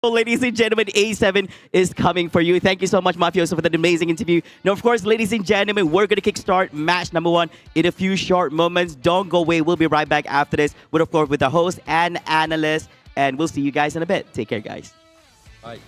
Well, ladies and gentlemen, A7 is coming for you. Thank you so much, Mafioso, for that amazing interview. Now, of course, ladies and gentlemen, we're going to kickstart match number 1 in a few short moments. Don't go away. We'll be right back after this with, of course, with the host and analyst. And we'll see you guys in a bit. Take care, guys. Bye.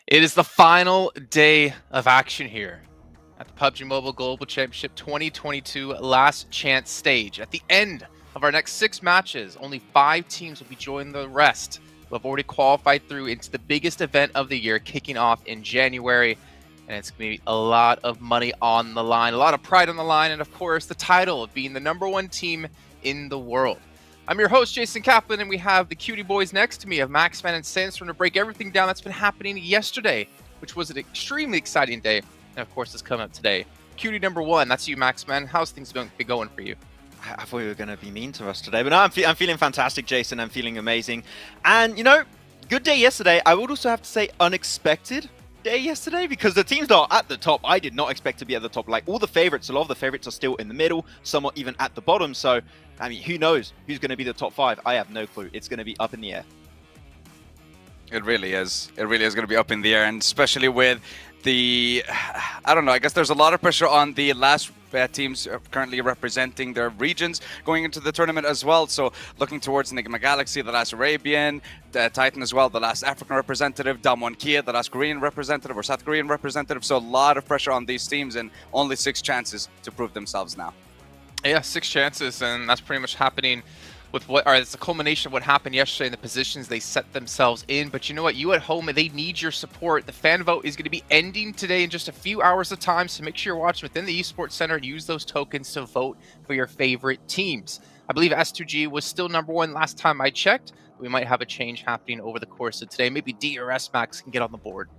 It is the final day of action here at the PUBG Mobile Global Championship 2022 Last Chance stage. At the end of our next 6 matches, only 5 teams will be joining the rest who have already qualified through into the biggest event of the year, kicking off in January. And it's going to be a lot of money on the line, a lot of pride on the line, and of course, the title of being the #1 team in the world. I'm your host, Jason Kaplan, and we have the cutie boys next to me of Maxman and Sandstorm to break everything down that's been happening yesterday, which was an extremely exciting day, and of course, it's coming up today. Cutie number 1, that's you, Maxman. How's things going for you? I thought you were going to be mean to us today, but no, I'm feeling fantastic, Jason. I'm feeling amazing. And, you know, good day yesterday. I would also have to say unexpected day yesterday because the teams that are at the top, I did not expect to be at the top. Like, all the favorites, a lot of the favorites are still in the middle, some are even at the bottom. So, I mean, who knows who's going to be the top 5? I have no clue. It's going to be up in the air. It really is. It really is going to be up in the air, and especially with the, I don't know, I guess there's a lot of pressure on the last teams currently representing their regions going into the tournament as well. So looking towards Enigma Galaxy, the last Arabian, the Titan as well, the last African representative, Damwon Kia, the last Korean representative or South Korean representative. So a lot of pressure on these teams and only 6 chances to prove themselves now. Yeah, 6 chances, and that's pretty much happening with what, or it's a culmination of what happened yesterday in the positions they set themselves in. But you know what? You at home, they need your support. The fan vote is going to be ending today in just a few hours of time, so make sure you're watching within the Esports Center and use those tokens to vote for your favorite teams. I believe S2G was still #1 last time I checked. We might have a change happening over the course of today. Maybe D or S Max can get on the board.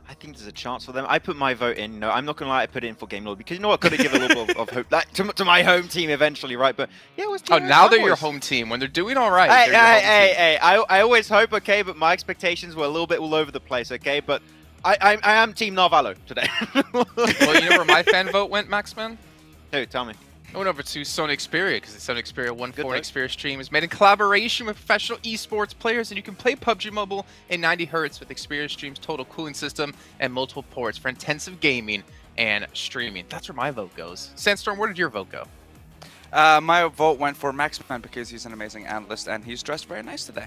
I think there's a chance for them. I put my vote in. No, I'm not going to lie, I put it in for Game Lord because, you know what, got to give a little bit of hope to my home team eventually, right? But yeah, it was now they're your home team. When they're doing all right, hey, I always hope, okay, but my expectations were a little bit all over the place, okay? But I am Team Narvalo today. Well, you know where my fan vote went, Maxman? Who? Tell me. I went over to Sony Xperia because the Sony Xperia 1.4 Xperia stream is made in collaboration with professional esports players, and you can play PUBG Mobile in 90 Hz with Xperia Stream's total cooling system and multiple ports for intensive gaming and streaming. That's where my vote goes. Sandstorm, where did your vote go? My vote went for Maxman because he's an amazing analyst and he's dressed very nice today.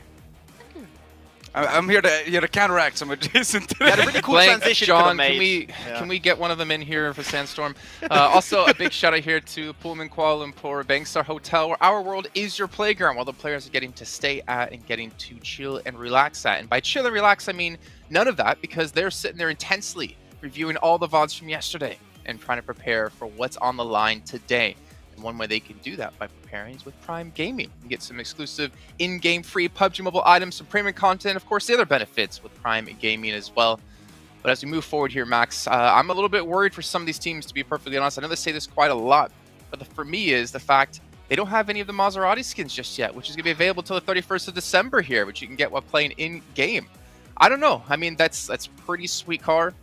I'm here to counteract some of Jason today. Yeah, a really cool transition John, can we get one of them in here for Sandstorm? Also, a big shout out here to Pullman Kuala Lumpur Bangstar Hotel, where our world is your playground, while the players are getting to stay at and getting to chill and relax at. And by chill and relax, I mean none of that, because they're sitting there intensely reviewing all the VODs from yesterday and trying to prepare for what's on the line today. One way they can do that by preparing is with Prime Gaming. You can get some exclusive in-game free PUBG Mobile items, some premium content, of course, the other benefits with Prime Gaming as well. But as we move forward here, Max, I'm a little bit worried for some of these teams, to be perfectly honest. I know they say this quite a lot, but for me is the fact they don't have any of the Maserati skins just yet, which is going to be available till the 31st of December here, which you can get while playing in-game. I don't know. I mean, that's pretty sweet car.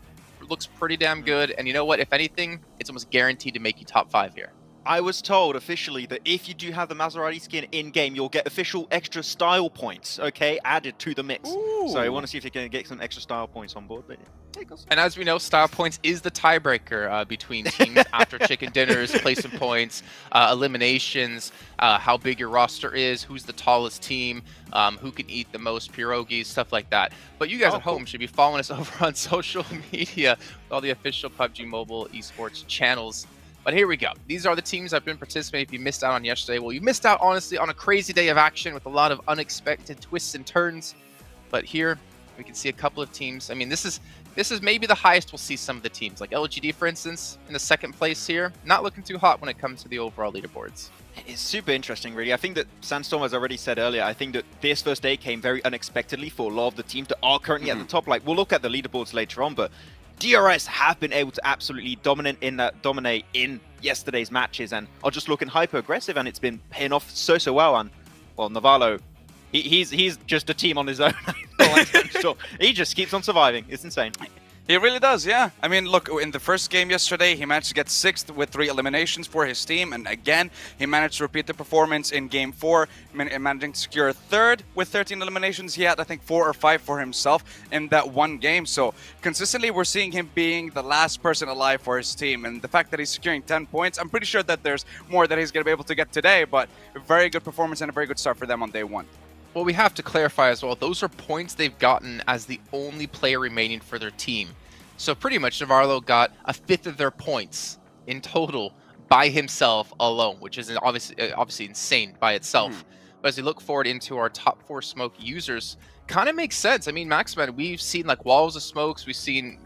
It looks pretty damn good. And you know what? If anything, it's almost guaranteed to make you top 5 here. I was told officially that if you do have the Maserati skin in-game, you'll get official extra style points, okay, added to the mix. Ooh. So I want to see if you can get some extra style points on board. But yeah, and as we know, style points is the tiebreaker between teams after chicken dinners, placing points, eliminations, how big your roster is, who's the tallest team, who can eat the most pierogies, stuff like that. But you guys at home should be following us over on social media, all the official PUBG Mobile esports channels. But here we go. These are the teams that have been participating. If you missed out on yesterday, well, you missed out, honestly, on a crazy day of action with a lot of unexpected twists and turns. But here, we can see a couple of teams. I mean, this is maybe the highest we'll see some of the teams. Like LGD, for instance, in the second place here. Not looking too hot when it comes to the overall leaderboards. It's super interesting, really. I think that Sandstorm, as I already said earlier, I think that this first day came very unexpectedly for a lot of the teams that are currently at the top. Like, we'll look at the leaderboards later on, but DRS have been able to absolutely dominate in yesterday's matches and are just looking hyper aggressive, and it's been paying off so well. And well, Navallo, he's just a team on his own. He just keeps on surviving. It's insane. He really does, yeah. I mean, look, in the first game yesterday, he managed to get 6th with 3 eliminations for his team. And again, he managed to repeat the performance in game 4, managing to secure 3rd with 13 eliminations. He had, I think, 4 or 5 for himself in that one game. So consistently, we're seeing him being the last person alive for his team. And the fact that he's securing 10 points, I'm pretty sure that there's more that he's going to be able to get today. But a very good performance and a very good start for them on day 1. Well, we have to clarify as well, those are points they've gotten as the only player remaining for their team. So pretty much Navarro got a 5th of their points in total by himself alone, which is obviously insane by itself. But as we look forward into our top 4 smoke users, kind of makes sense. I mean, Maxman, we've seen like walls of smokes, we've seen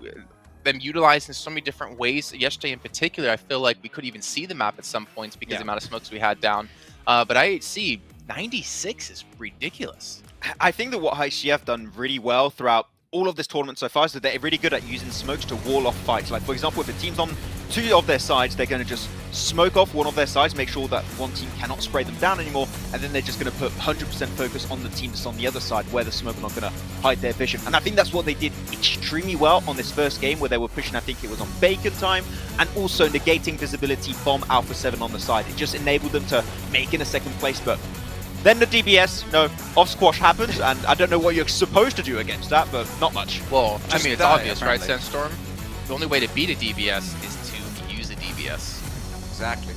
them utilized in so many different ways. Yesterday in particular, I feel like we could even see the map at some points because of the amount of smokes we had down. But IHC, 96 is ridiculous. I think that what IHC have done really well throughout all of this tournament so far is that they're really good at using smokes to wall off fights. Like, for example, if a team's on 2 of their sides, they're going to just smoke off one of their sides, make sure that one team cannot spray them down anymore, and then they're just going to put 100% focus on the team that's on the other side where the smoke are not going to hide their vision. And I think that's what they did extremely well on this first game, where they were pushing, I think it was on bacon time, and also negating visibility bomb Alpha 7 on the side. It just enabled them to make in a second place, but then the DBS, off squash happens, and I don't know what you're supposed to do against that, but not much. Well, I mean, it's obvious, apparently. right, Sandstorm? The only way to beat a DBS is to use a DBS. Exactly.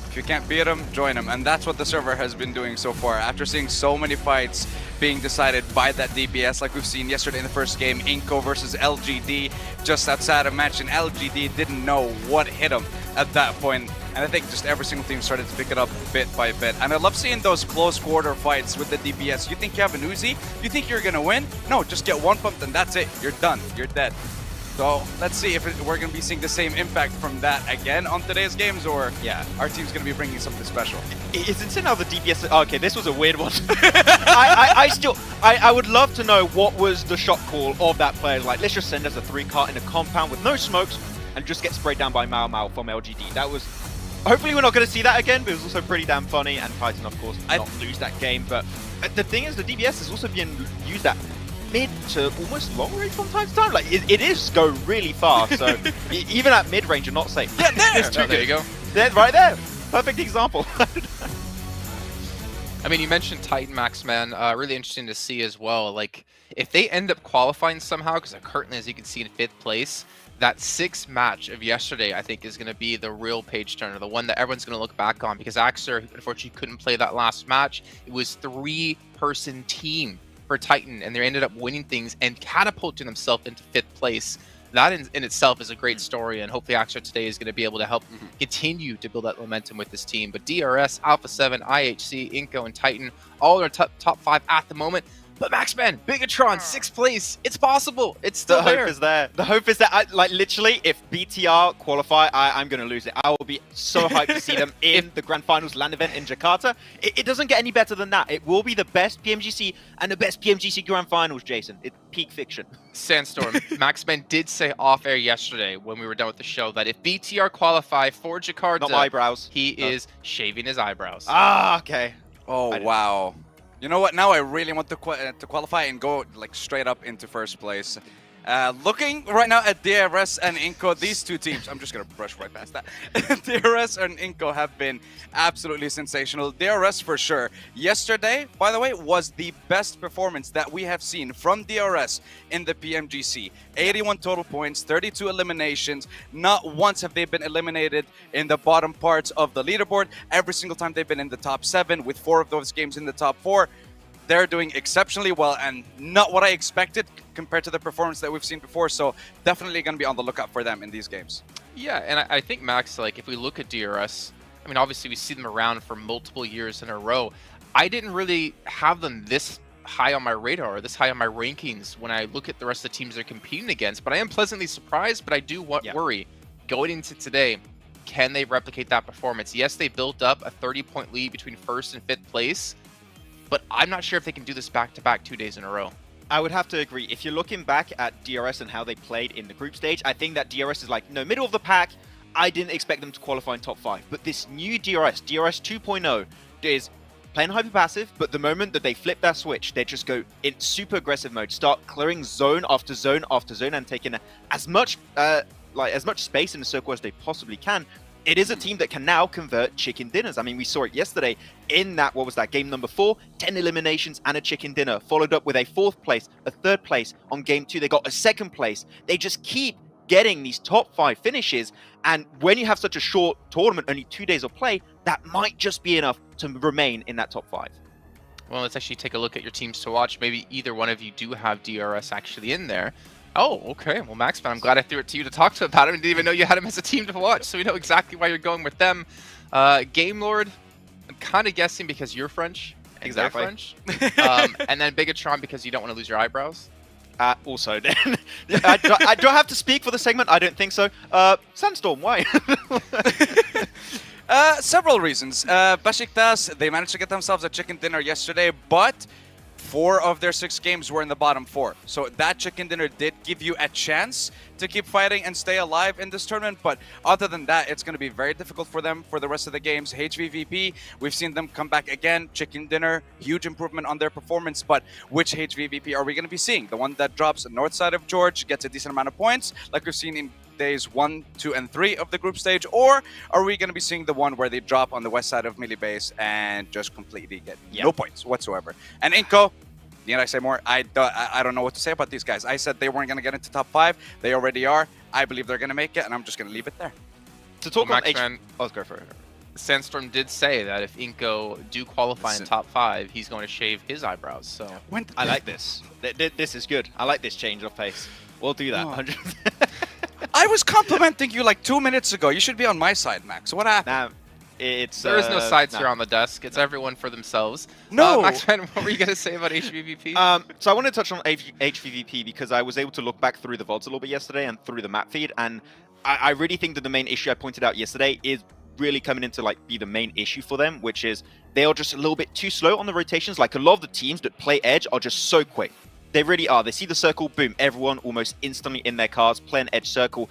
If you can't beat him, join him. And that's what the server has been doing so far. After seeing so many fights being decided by that DBS, like we've seen yesterday in the first game, Inko versus LGD, just outside of match, and LGD didn't know what hit him at that point. And I think just every single team started to pick it up bit by bit. And I love seeing those close quarter fights with the DBS. You think you have an Uzi? You think you're going to win? No, just get one pump and that's it. You're done. You're dead. So let's see if we're going to be seeing the same impact from that again on today's games, or our team's going to be bringing something special. It's insane how the DBS... Okay, this was a weird one. I would love to know what was the shot call of that player. Like, let's just send us a 3-cart in a compound with no smokes and just get sprayed down by Mao Mao from LGD. That was... Hopefully we're not going to see that again, but it was also pretty damn funny, and Titan, of course, did not lose that game. But the thing is, the DBS is also being used at mid to almost long range from time to time. Like, it is go really fast, so even at mid range, you're not safe. Yeah, there you go. There, right there. Perfect example. I mean, you mentioned Titan, Maxman. Really interesting to see as well. Like, if they end up qualifying somehow, because they're currently, as you can see, in 5th place, that 6th match of yesterday, I think, is going to be the real page turner, the one that everyone's going to look back on, because Axer, unfortunately, couldn't play that last match. It was 3-person team for Titan, and they ended up winning things and catapulting themselves into 5th place. That in itself is a great story, and hopefully Axer today is going to be able to help continue to build that momentum with this team. But DRS, Alpha 7, IHC, Inko, and Titan, all are top 5 at the moment. But Maxman, Bigatron, 6th place. It's possible. It's still there. The hope is there. The hope is that, like, literally, if BTR qualify, I'm going to lose it. I will be so hyped to see them in the Grand Finals LAN event in Jakarta. It doesn't get any better than that. It will be the best PMGC and the best PMGC Grand Finals, Jason. It's peak fiction. Sandstorm, Maxman did say off air yesterday when we were done with the show that if BTR qualify for Jakarta, not my eyebrows. He is shaving his eyebrows. Ah, okay. Oh, wow. You know what? Now I really want to qualify and go like straight up into 1st place. Looking right now at DRS and Inco, these two teams, I'm just going to brush right past that. DRS and Inco have been absolutely sensational. DRS for sure. Yesterday, by the way, was the best performance that we have seen from DRS in the PMGC. 81 total points, 32 eliminations. Not once have they been eliminated in the bottom parts of the leaderboard. Every single time they've been in the top 7, with 4 of those games in the top 4. They're doing exceptionally well and not what I expected compared to the performance that we've seen before. So definitely going to be on the lookout for them in these games. Yeah, and I think, Max, like if we look at DRS, I mean, obviously we see them around for multiple years in a row. I didn't really have them this high on my radar or this high on my rankings when I look at the rest of the teams they're competing against. But I am pleasantly surprised, but I do worry going into today. Can they replicate that performance? Yes, they built up a 30-point lead between 1st and 5th place. But I'm not sure if they can do this back-to-back 2 days in a row. I would have to agree. If you're looking back at DRS and how they played in the group stage, I think that DRS is like, no, middle of the pack. I didn't expect them to qualify in top 5. But this new DRS 2.0, is playing hyper passive, but the moment that they flip that switch, they just go in super aggressive mode, start clearing zone after zone after zone and taking as much space in the circle as they possibly can. It is a team that can now convert chicken dinners. I mean, we saw it yesterday in that, what was that, game number 4, 10 eliminations and a chicken dinner, followed up with a 4th place, a 3rd place. On game 2, they got a 2nd place. They just keep getting these top 5 finishes. And when you have such a short tournament, only 2 days of play, that might just be enough to remain in that top 5. Well, let's actually take a look at your teams to watch. Maybe either one of you do have DRS actually in there. Oh, okay. Well, Max, man, I'm glad I threw it to you to talk to about him. I didn't even know you had him as a team to watch, so we know exactly why you're going with them. Game Lord, I'm kind of guessing because you're French. Exactly. They're French. And then Bigatron because you don't want to lose your eyebrows. Also, then, I don't have to speak for the segment. I don't think so. Sandstorm, why? Several reasons. Besiktas, they managed to get themselves a chicken dinner yesterday, but 4 of their 6 games were in the bottom 4. So that chicken dinner did give you a chance to keep fighting and stay alive in this tournament. But other than that, it's going to be very difficult for them for the rest of the games. HVVP, we've seen them come back again. Chicken dinner, huge improvement on their performance. But which HVVP are we going to be seeing? The one that drops north side of George, gets a decent amount of points, like we've seen in days 1, 2, and 3 of the group stage, or are we going to be seeing the one where they drop on the west side of Melee Base and just completely get no points whatsoever? And Inco, need I say more? I don't know what to say about these guys. I said they weren't going to get into top 5. They already are. I believe they're going to make it, and I'm just going to leave it there. To talk well, about Max, let's go for it. Sandstorm did say that if Inco do qualify in top 5, he's going to shave his eyebrows. So I like this. This is good. I like this change of pace. We'll do that. 100%. I was complimenting you like 2 minutes ago. You should be on my side, Max. What happened? There is no sides here on the desk. It's everyone for themselves. No. Max, what were you going to say about HVVP? So I want to touch on HVVP because I was able to look back through the VODs a little bit yesterday and through the map feed. And I really think that the main issue I pointed out yesterday is really coming into be the main issue for them, which is they are just a little bit too slow on the rotations. Like a lot of the teams that play Edge are just so quick. They really are. They see the circle, boom, everyone almost instantly in their cars, playing Edge circle.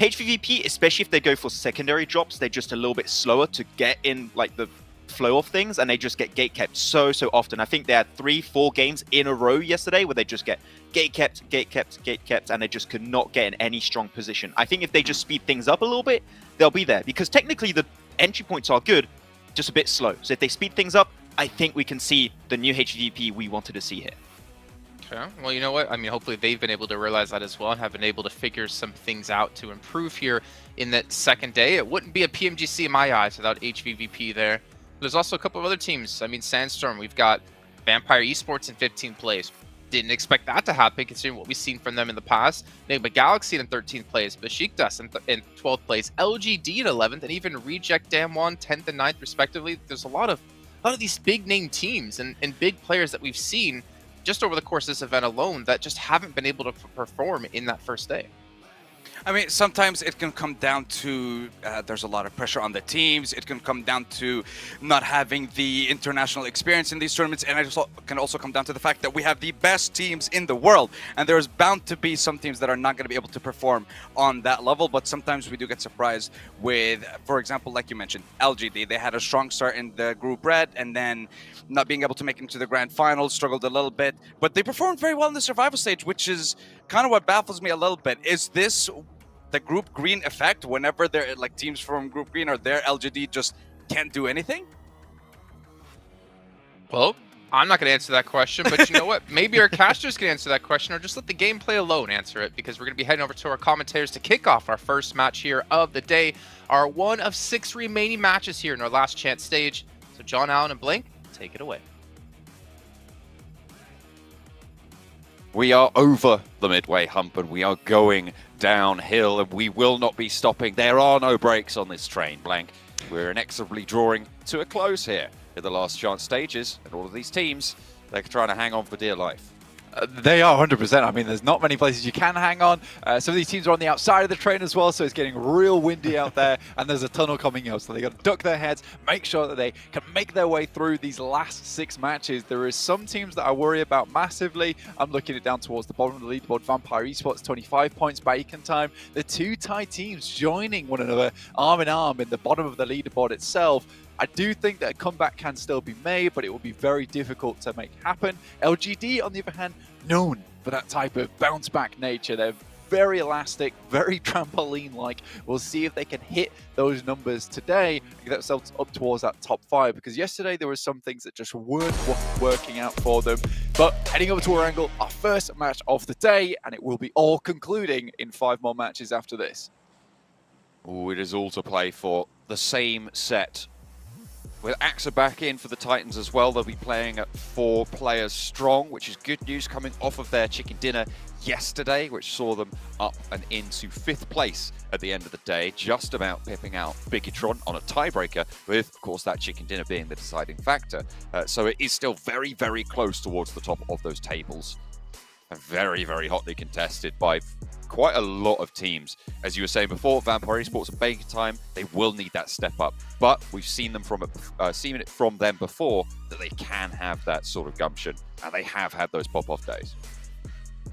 HVVP, especially if they go for secondary drops, they're just a little bit slower to get in the flow of things, and they just get gate kept so often. I think they had 3-4 games in a row yesterday where they just get gate kept, and they just could not get in any strong position. I think if they just speed things up a little bit, they'll be there, because technically the entry points are good, just a bit slow. So if they speed things up, I think we can see the new HVVP we wanted to see here. Okay. Well, you know what? I mean, hopefully they've been able to realize that as well and have been able to figure some things out to improve here in that second day. It wouldn't be a PMGC in my eyes without HVVP there. There's also a couple of other teams. I mean, Sandstorm, we've got Vampire Esports in 15th place. Didn't expect that to happen considering what we've seen from them in the past. Nigma Galaxy in 13th place, Besiktas in 12th place, LGD in 11th, and even Reject Damwon 10th and 9th respectively. There's a lot of these big name teams and big players that we've seen just over the course of this event alone that just haven't been able to perform in that first day. I mean, sometimes it can come down to there's a lot of pressure on the teams. It can come down to not having the international experience in these tournaments, and it can also come down to the fact that we have the best teams in the world, and there's bound to be some teams that are not going to be able to perform on that level. But sometimes we do get surprised with, for example, like you mentioned, LGD. They had a strong start in the group red, and then not being able to make it into the grand finals, struggled a little bit, but they performed very well in the survival stage, which is kind of what baffles me a little bit. Is this the group green effect? Whenever they're like teams from group green or their LGD just can't do anything? Well, I'm not going to answer that question, but you know what? Maybe our casters can answer that question, or just let the gameplay alone answer it, because we're going to be heading over to our commentators to kick off our first match here of the day, our one of 6 remaining matches here in our last chance stage. So John Allen and Blink, take it away. We are over the midway hump and we are going downhill, and we will not be stopping. There are no brakes on this train, Blank. We're inexorably drawing to a close here in the last chance stages, and all of these teams, they're trying to hang on for dear life. They are 100%. I mean, there's not many places you can hang on. Some of these teams are on the outside of the train as well, so it's getting real windy out there, and there's a tunnel coming up, so they got to duck their heads, make sure that they can make their way through these last 6 matches. There is some teams that I worry about massively. I'm looking it down towards the bottom of the leaderboard. Vampire Esports, 25 points, Bacon Time. The 2 Thai teams joining one another arm in arm in the bottom of the leaderboard itself. I do think that a comeback can still be made, but it will be very difficult to make happen. LGD, on the other hand, known for that type of bounce-back nature. They're very elastic, very trampoline-like. We'll see if they can hit those numbers today and get themselves up towards that top 5, because yesterday there were some things that just weren't working out for them. But heading over to our angle, our first match of the day, and it will be all concluding in 5 more matches after this. Oh, it is all to play for. The same set. With Axa back in for the Titans as well, they'll be playing at 4 players strong, which is good news coming off of their chicken dinner yesterday, which saw them up and into 5th place at the end of the day, just about pipping out Bigitron on a tiebreaker, with, of course, that chicken dinner being the deciding factor. So it is still very, very close towards the top of those tables. And very, very hotly contested by quite a lot of teams. As you were saying before, Vampire Esports and Bacon Time, they will need that step up. But we've seen them seen it from them before that they can have that sort of gumption, and they have had those pop-off days.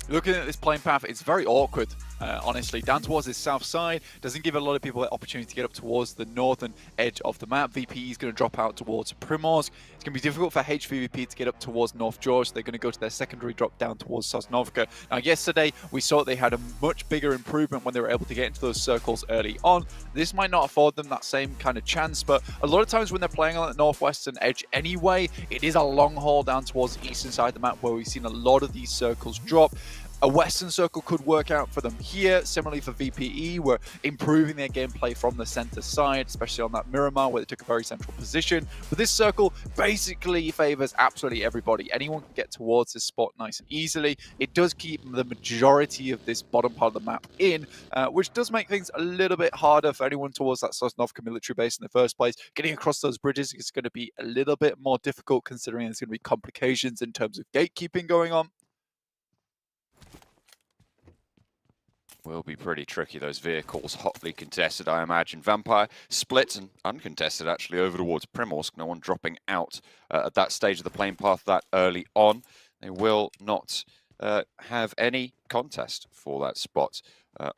Looking at this playing path, it's very awkward, honestly. Down towards this south side doesn't give a lot of people the opportunity to get up towards the northern edge of the map. VPE is going to drop out towards Primorsk. It's going to be difficult for HVVP to get up towards North George. They're going to go to their secondary drop down towards Sosnovka. Now, yesterday, we saw they had a much bigger improvement when they were able to get into those circles early on. This might not afford them that same kind of chance, but a lot of times when they're playing on the northwestern edge anyway, it is a long haul down towards the eastern side of the map where we've seen a lot of these circles drop. A western circle could work out for them here. Similarly for VPE, we're improving their gameplay from the center side, especially on that Miramar where they took a very central position. But this circle basically favors absolutely everybody. Anyone can get towards this spot nice and easily. It does keep the majority of this bottom part of the map in, which does make things a little bit harder for anyone towards that Sosnovka military base in the first place. Getting across those bridges is going to be a little bit more difficult, considering there's going to be complications in terms of gatekeeping going on. Will be pretty tricky, those vehicles, hotly contested, I imagine. Vampire split and uncontested, actually, over towards Primorsk. No one dropping out at that stage of the playing path that early on. They will not have any contest for that spot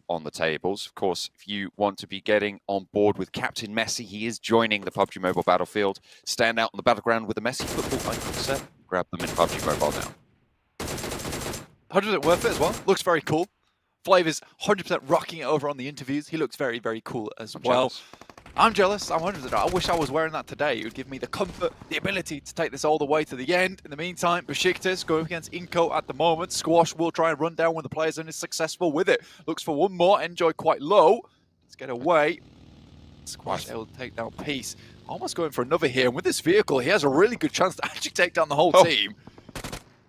on the tables. Of course, if you want to be getting on board with Captain Messi, he is joining the PUBG Mobile Battlefield. Stand out on the battleground with the Messi football icon set. Grab them in PUBG Mobile now. 100% worth it as well. Looks very cool. Flavor's 100% rocking it over on the interviews. He looks very, very cool as well. I'm jealous. I'm 100%. I wish I was wearing that today. It would give me the comfort, the ability to take this all the way to the end. In the meantime, Besiktas going against Inco at the moment. Squash will try and run down one of the players and is successful with it. Looks for one more. Enjoy quite low. Let's get away. Squash able to take down Peace. Almost going for another here. And with this vehicle, he has a really good chance to actually take down the whole team.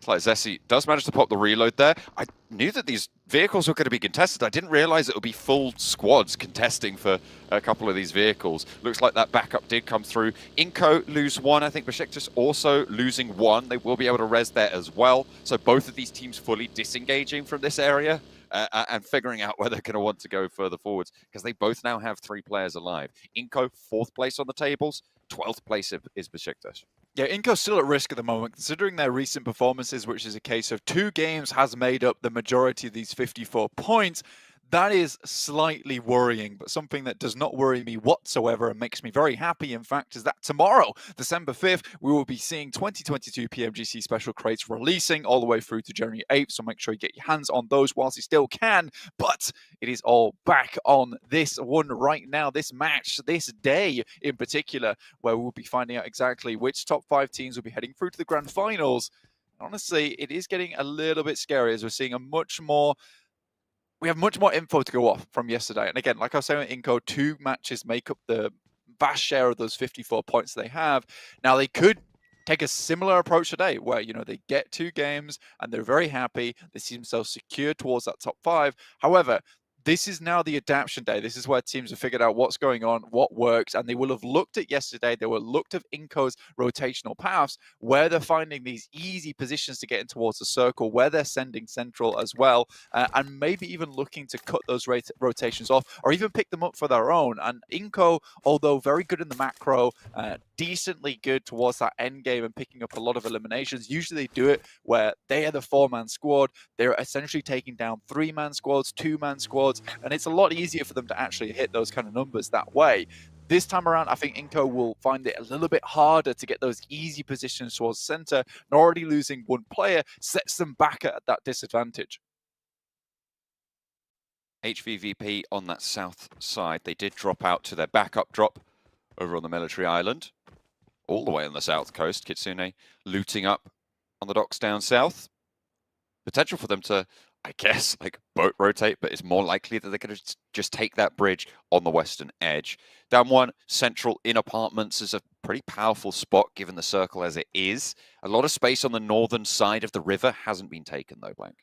It's like Zessi does manage to pop the reload there. I knew that these vehicles were going to be contested. I didn't realize it would be full squads contesting for a couple of these vehicles. Looks like that backup did come through. Inco lose one. I think Besiktas also losing one. They will be able to res there as well. So both of these teams fully disengaging from this area and figuring out where they're going to want to go further forwards, because they both now have 3 players alive. Inco, 4th place on the tables. 12th place is Besiktas. Yeah, Inco's still at risk at the moment, considering their recent performances, which is a case of 2 games has made up the majority of these 54 points. That is slightly worrying, but something that does not worry me whatsoever and makes me very happy, in fact, is that tomorrow, December 5th, we will be seeing 2022 PMGC special crates releasing all the way through to January 8th, so make sure you get your hands on those whilst you still can. But it is all back on this one right now, this match, this day in particular, where we'll be finding out exactly which top 5 teams will be heading through to the grand finals. Honestly, it is getting a little bit scary as we're seeing we have much more info to go off from yesterday. And again, like I was saying with Inco, 2 matches make up the vast share of those 54 points they have. Now, they could take a similar approach today where, they get 2 games and they're very happy. They see themselves secure towards that top 5. However, this is now the adaptation day. This is where teams have figured out what's going on, what works, and they will have looked at yesterday. They will have looked at Inco's rotational paths, where they're finding these easy positions to get in towards the circle, where they're sending central as well, and maybe even looking to cut those rotations off or even pick them up for their own. And Inco, although very good in the macro, decently good towards that end game and picking up a lot of eliminations. Usually they do it where they are the 4-man squad. They're essentially taking down 3-man squads, 2-man squads, and it's a lot easier for them to actually hit those kind of numbers that way. This time around, I think Inco will find it a little bit harder to get those easy positions towards center, and already losing 1 player sets them back at that disadvantage. HVVP on that south side, they did drop out to their backup drop over on the military island, all the way on the south coast. Kitsune looting up on the docks down south. Potential for them to, I guess, boat rotate, but it's more likely that they're going to just take that bridge on the western edge. Down 1, central in apartments is a pretty powerful spot given the circle as it is. A lot of space on the northern side of the river hasn't been taken though, Blank.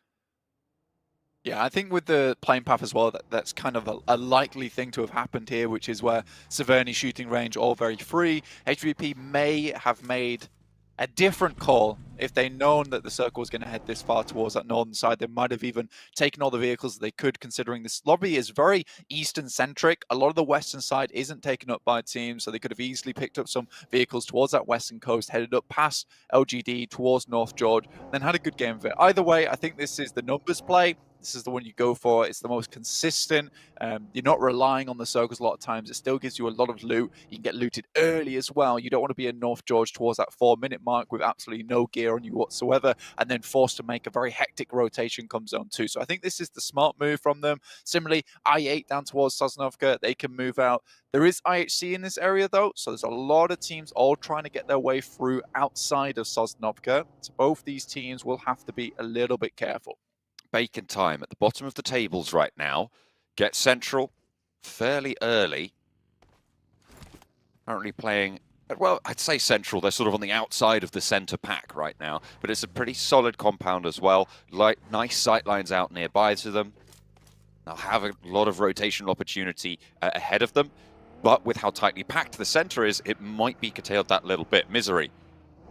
Yeah, I think with the plane path as well, that's kind of a likely thing to have happened here, which is where Severny shooting range all very free. HVP may have made a different call if they'd known that the circle was going to head this far towards that northern side. They might have even taken all the vehicles that they could, considering this lobby is very eastern centric. A lot of the western side isn't taken up by teams, so they could have easily picked up some vehicles towards that western coast, headed up past LGD towards North George, then had a good game of it. Either way, I think this is the numbers play. This is the one you go for. It's the most consistent. You're not relying on the circles a lot of times. It still gives you a lot of loot. You can get looted early as well. You don't want to be in North George towards that 4-minute mark with absolutely no gear on you whatsoever, and then forced to make a very hectic rotation come zone 2. So I think this is the smart move from them. Similarly, I-8 down towards Sosnovka, they can move out. There is IHC in this area though, so there's a lot of teams all trying to get their way through outside of Sosnovka. So both these teams will have to be a little bit careful. Bacon time at the bottom of the tables right now. Get central fairly early. Currently playing, well, I'd say central. They're sort of on the outside of the center pack right now, but it's a pretty solid compound as well. Nice sight lines out nearby to them. They'll have a lot of rotational opportunity ahead of them, but with how tightly packed the center is, it might be curtailed that little bit. Misery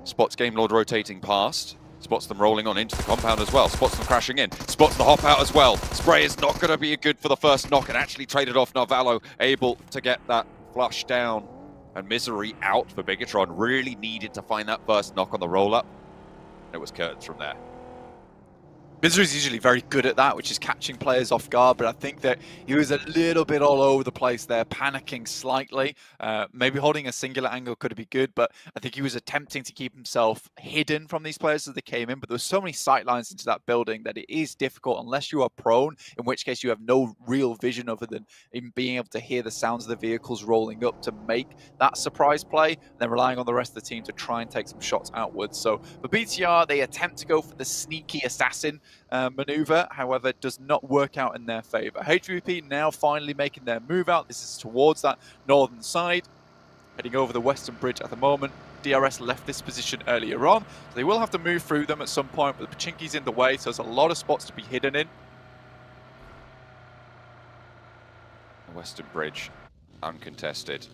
spots Game Lord rotating past. Spots them rolling on into the compound as well. Spots them crashing in. Spots the hop out as well. Spray is not going to be good for the first knock and actually traded off. Narvalo able to get that flush down. And Misery out for Bigatron. Really needed to find that first knock on the roll-up. It was curtains from there. Misery's usually very good at that, which is catching players off guard, but I think that he was a little bit all over the place there, panicking slightly. Maybe holding a singular angle could be good, but I think he was attempting to keep himself hidden from these players as they came in, but there were so many sight lines into that building that it is difficult unless you are prone, in which case you have no real vision other than even being able to hear the sounds of the vehicles rolling up to make that surprise play, and then relying on the rest of the team to try and take some shots outwards. So for BTR, they attempt to go for the sneaky assassin maneuver, however, it does not work out in their favor. HVP now finally making their move out. This is towards that northern side, heading over the western bridge at the moment. DRS left this position earlier on. So they will have to move through them at some point, but the Pachinki's in the way, so there's a lot of spots to be hidden in. The Western Bridge, uncontested.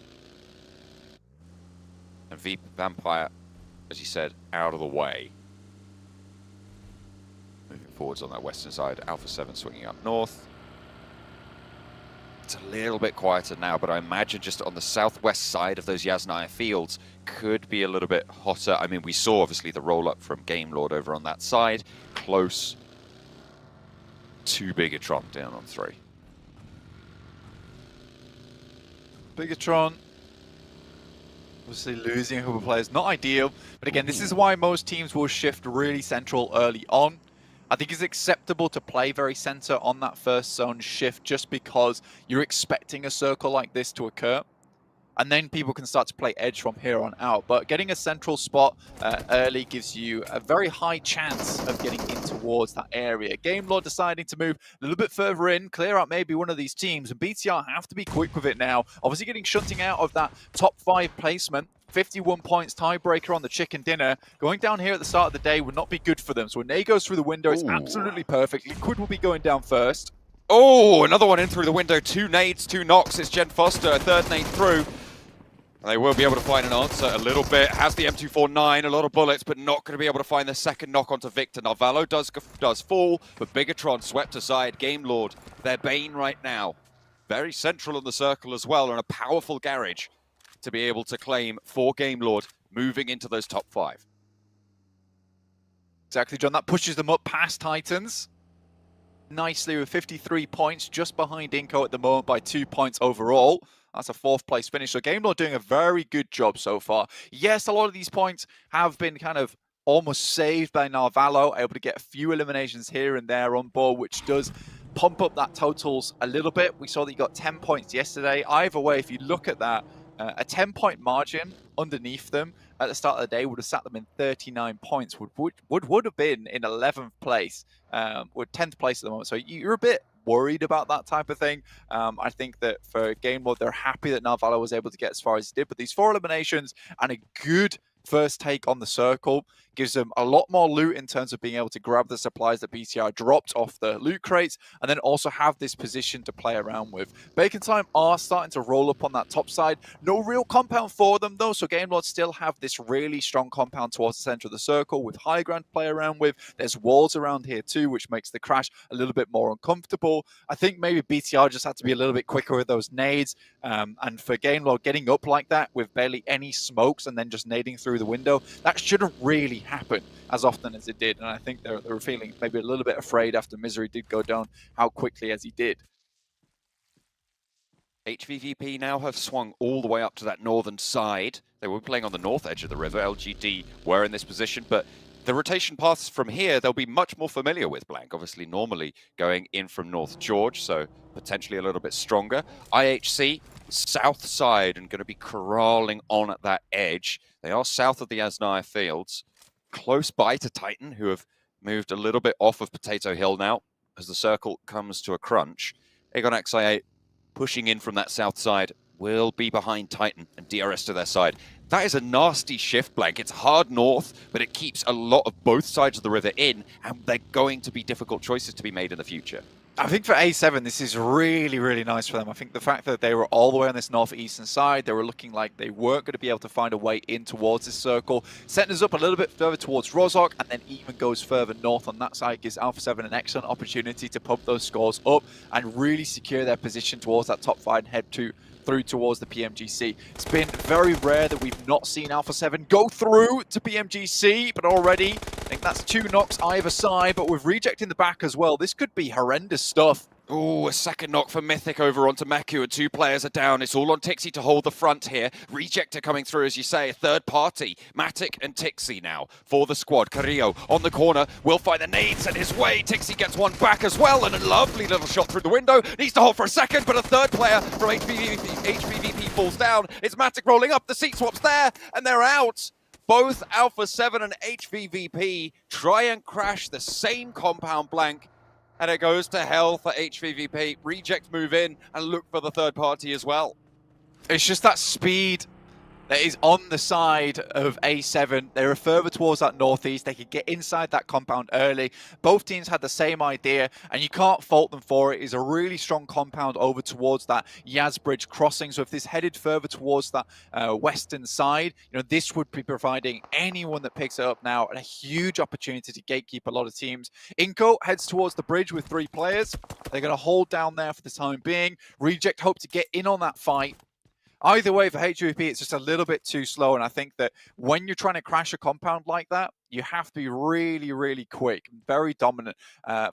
And Vampire, as you said, out of the way. Moving forwards on that western side, Alpha 7 swinging up north. It's a little bit quieter now, but I imagine just on the southwest side of those Yasnaya fields could be a little bit hotter. I mean, we saw obviously the roll-up from Game Lord over on that side, close to Bigatron down on 3. Bigatron obviously losing a couple of players, not ideal, but again, this is why most teams will shift really central early on. I think it's acceptable to play very center on that first zone shift just because you're expecting a circle like this to occur. And then people can start to play edge from here on out. But getting a central spot early gives you a very high chance of getting in towards that area. Game Lord deciding to move a little bit further in, clear out maybe one of these teams, and BTR have to be quick with it now. Obviously getting shunting out of that top 5 placement. 51 points, tiebreaker on the chicken dinner. Going down here at the start of the day would not be good for them. So when Nate goes through the window, it's absolutely perfect. Liquid will be going down first. Oh, another one in through the window. 2 nades, 2 knocks. It's Jen Foster, a third nade through. And they will be able to find an answer a little bit. Has the M249, a lot of bullets, but not going to be able to find the second knock onto Victor. Narvalo does fall, but Bigatron swept aside. Game Lord, their bane right now. Very central in the circle as well, and a powerful garage to be able to claim for Game Lord moving into those top 5. Exactly, John. That pushes them up past Titans nicely with 53 points, just behind Inco at the moment by 2 points overall. That's a 4th place finish. So Game Lord doing a very good job so far. Yes, a lot of these points have been kind of almost saved by Narvalo, able to get a few eliminations here and there on board, which does pump up that totals a little bit. We saw that you got 10 points yesterday. Either way, if you look at that, a 10-point margin underneath them at the start of the day would have sat them in 39 points, would have been in 11th place, with 10th place at the moment. So you're a bit worried about that type of thing. I think that for Game Lord, they're happy that Narvalo was able to get as far as he did, but these 4 eliminations and a good first take on the circle gives them a lot more loot in terms of being able to grab the supplies that BTR dropped off the loot crates, and then also have this position to play around with. Bacon Time are starting to roll up on that top side. No real compound for them though, so Game Lord still have this really strong compound towards the center of the circle with high ground to play around with. There's walls around here too, which makes the crash a little bit more uncomfortable. I think maybe BTR just had to be a little bit quicker with those nades, and for Game Lord getting up like that with barely any smokes and then just nading through the window, that shouldn't really happen as often as it did, and I think they were feeling maybe a little bit afraid after Misery did go down how quickly as he did. HVVP now have swung all the way up to that northern side. They were playing on the north edge of the river. LGD were in this position, but the rotation paths from here, they'll be much more familiar with Blank. Obviously, normally going in from North George, so potentially a little bit stronger. IHC, south side, and going to be corralling on at that edge. They are south of the Yasnaya fields, close by to Titan, who have moved a little bit off of Potato Hill now as the circle comes to a crunch. Aegon XI8 pushing in from that south side will be behind Titan and DRS to their side. That is a nasty shift, Blank. It's hard north, but it keeps a lot of both sides of the river in, and they're going to be difficult choices to be made in the future. I think for A7, this is really, really nice for them. I think the fact that they were all the way on this northeastern side, they were looking like they weren't going to be able to find a way in towards this circle. Setting us up a little bit further towards Rozhok, and then even goes further north on that side, gives Alpha 7 an excellent opportunity to pump those scores up and really secure their position towards that top 5 and head through towards the PMGC. It's been very rare that we've not seen Alpha 7 go through to PMGC, but already, I think that's 2 knocks either side, but with Reject in the back as well, this could be horrendous stuff. Oh, a second knock for Mythic over onto Meku, and 2 players are down. It's all on Tixie to hold the front here. Rejector coming through, as you say, a third party. Matic and Tixie now for the squad. Carrillo on the corner will find the nades in his way. Tixie gets one back as well, and a lovely little shot through the window. Needs to hold for a second, but a third player from HVVP falls down. It's Matic rolling up, the seat swap's there, and they're out. Both Alpha 7 and HVVP try and crash the same compound, Blank. And it goes to hell for HVVP. Reject move in and look for the third party as well. It's just that speed that is on the side of A7. They were further towards that northeast. They could get inside that compound early. Both teams had the same idea, and you can't fault them for it. It's a really strong compound over towards that Yaz Bridge crossing. So if this headed further towards that western side, this would be providing anyone that picks it up now a huge opportunity to gatekeep a lot of teams. Inco heads towards the bridge with 3 players. They're going to hold down there for the time being. Reject hope to get in on that fight. Either way, for HVP, it's just a little bit too slow, and I think that when you're trying to crash a compound like that, you have to be really, really quick, very dominant.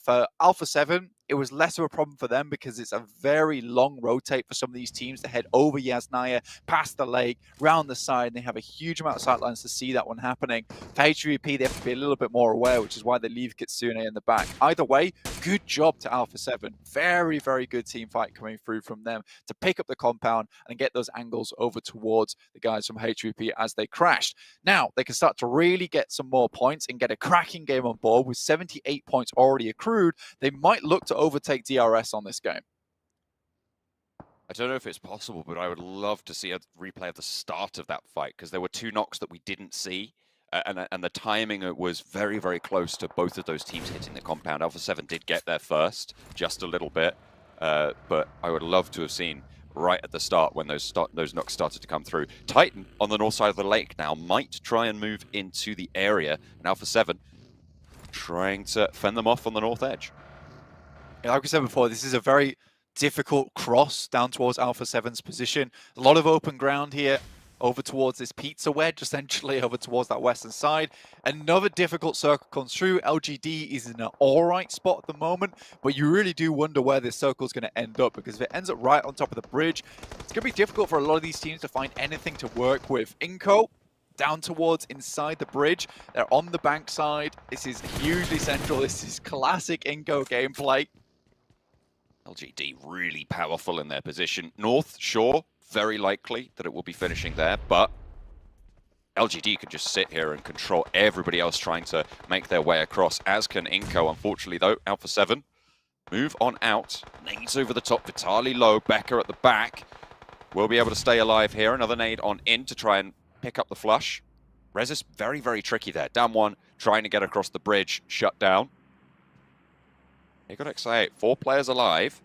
For Alpha 7, it was less of a problem for them because it's a very long rotate for some of these teams to head over Yasnaya, past the lake, round the side, and they have a huge amount of sightlines to see that one happening. For HVP, they have to be a little bit more aware, which is why they leave Kitsune in the back. Either way, good job to Alpha 7. Very, very good team fight coming through from them to pick up the compound and get those angles over towards the guys from HVP as they crashed. Now, they can start to really get some more points and get a cracking game on board with 78 points already accrued. They might look to overtake DRS on this game. I don't know if it's possible, but I would love to see a replay of the start of that fight, because there were 2 knocks that we didn't see, and the timing was very, very close to both of those teams hitting the compound. Alpha 7 did get there first, just a little bit, but I would love to have seen right at the start when those knocks started to come through. Titan on the north side of the lake now might try and move into the area, and Alpha 7 trying to fend them off on the north edge. Like we said before, this is a very difficult cross down towards Alpha 7's position. A lot of open ground here over towards this pizza wedge, essentially over towards that western side. Another difficult circle comes through. LGD is in an alright spot at the moment, but you really do wonder where this circle is going to end up, because if it ends up right on top of the bridge, it's going to be difficult for a lot of these teams to find anything to work with. Inco down towards inside the bridge. They're on the bank side. This is hugely central. This is classic Inco gameplay. LGD really powerful in their position. North Shore, very likely that it will be finishing there, but LGD could just sit here and control everybody else trying to make their way across, as can Inco. Unfortunately, though, Alpha 7 move on out. Nades over the top, Vitali low, Becker at the back. Will be able to stay alive here. Another nade on in to try and pick up the flush. Resis very, very tricky there. Down one, trying to get across the bridge, shut down. They got XI8, 4 players alive.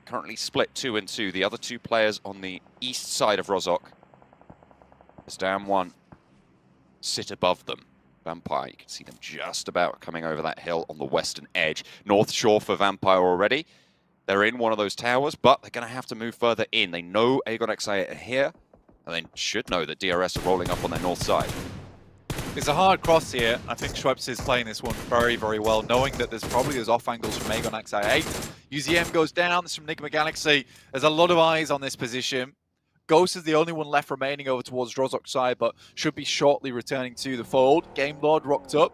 Currently split 2 and 2. The other 2 players on the east side of Rozhok. As Down one sit above them. Vampire, you can see them just about coming over that hill on the western edge. North Shore for Vampire already. They're in one of those towers, but they're going to have to move further in. They know Aegon XI8 are here, and they should know that DRS are rolling up on their north side. It's a hard cross here. I think Schweppes is playing this one very, very well, knowing that there's probably those off angles from Aegon XI8. UZM goes down. This is from Enigma Galaxy. There's a lot of eyes on this position. Ghost is the only one left remaining over towards Rozhok's side, but should be shortly returning to the fold. Game Lord rocked up.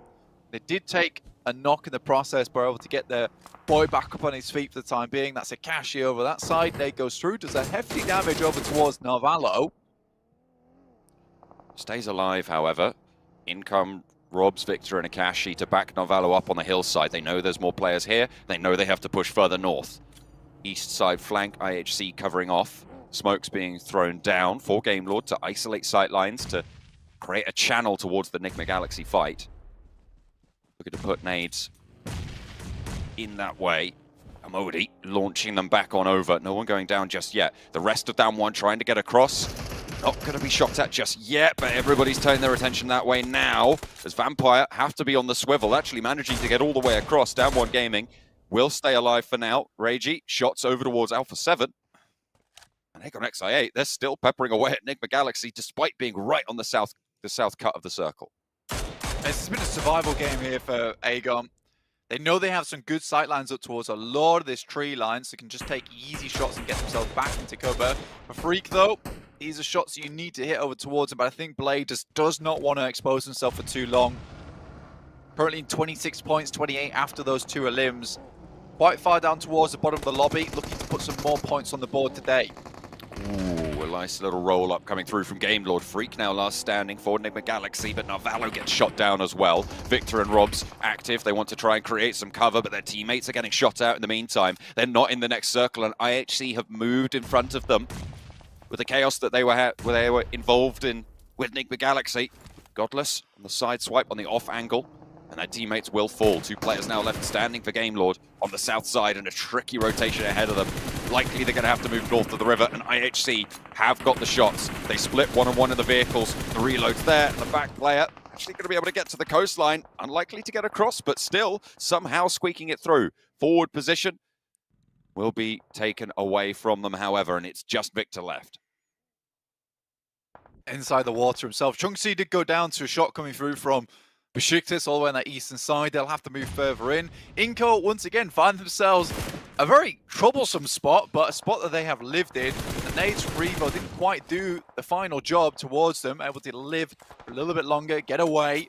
They did take a knock in the process, but are able to get their boy back up on his feet for the time being. That's Akashi over that side. Nate goes through, does a hefty damage over towards Narvalo. Stays alive, however. In come Robs, Victor, and Akashi to back Narvalo up on the hillside. They know there's more players here. They know they have to push further north. East side flank, IHC covering off. Smokes being thrown down for Game Lord to isolate sightlines to create a channel towards the Enigma Galaxy fight. Looking to put nades in that way. Amodi launching them back on over. No one going down just yet. The rest of Down one trying to get across. Not going to be shot at just yet, but everybody's turning their attention that way now, as Vampire have to be on the swivel, actually managing to get all the way across. Down one Gaming will stay alive for now. Reiji, shots over towards Alpha 7. And Aegon XI8, they're still peppering away at Enigma Galaxy, despite being right on the south cut of the circle. This has been a survival game here for Aegon. They know they have some good sightlines up towards a lot of this tree line, so they can just take easy shots and get themselves back into cover. For Freak, though, these are shots that you need to hit over towards him, but I think Blade just does not want to expose himself for too long. Currently in 26 points, 28 after those 2 limbs. Quite far down towards the bottom of the lobby, looking to put some more points on the board today. Ooh, a nice little roll-up coming through from Game Lord. Freak now last standing for Enigma Galaxy, but Narvalo gets shot down as well. Victor and Robs active. They want to try and create some cover, but their teammates are getting shot out in the meantime. They're not in the next circle, and IHC have moved in front of them. with the chaos that they were involved in with Enigma Galaxy. Godless on the side swipe on the off angle, and their teammates will fall. 2 players now left standing for Game Lord on the south side, and a tricky rotation ahead of them. Likely they're going to have to move north of the river, and IHC have got the shots. They split 1-on-1 in the vehicles. The reload's there, and the back player actually going to be able to get to the coastline. Unlikely to get across, but still somehow squeaking it through. Forward position will be taken away from them, however, and it's just Victor left. Inside the water himself. Chunksy did go down to a shot coming through from Besiktas all the way on that eastern side. They'll have to move further in. Inco, once again, find themselves a very troublesome spot, but a spot that they have lived in. The nades from Revo didn't quite do the final job towards them, able to live for a little bit longer, get away.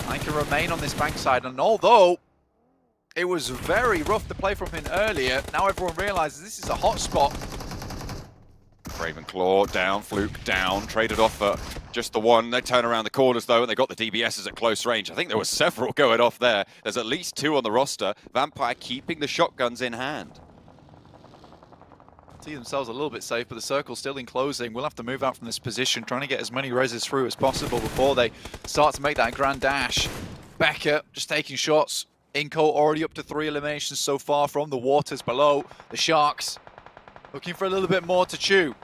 I can remain on this bankside, and although it was very rough to play from him earlier, now everyone realizes this is a hot spot. Ravenclaw down, Fluke down, traded off for just the one. They turn around the corners though, and they got the DBSs at close range. I think there were several going off there. There's at least 2 on the roster. Vampire keeping the shotguns in hand. See themselves a little bit safe, but the circle's still enclosing. We'll have to move out from this position, trying to get as many reses through as possible before they start to make that grand dash. Becker just taking shots. Inco already up to 3 eliminations so far from the waters below. The Sharks looking for a little bit more to chew.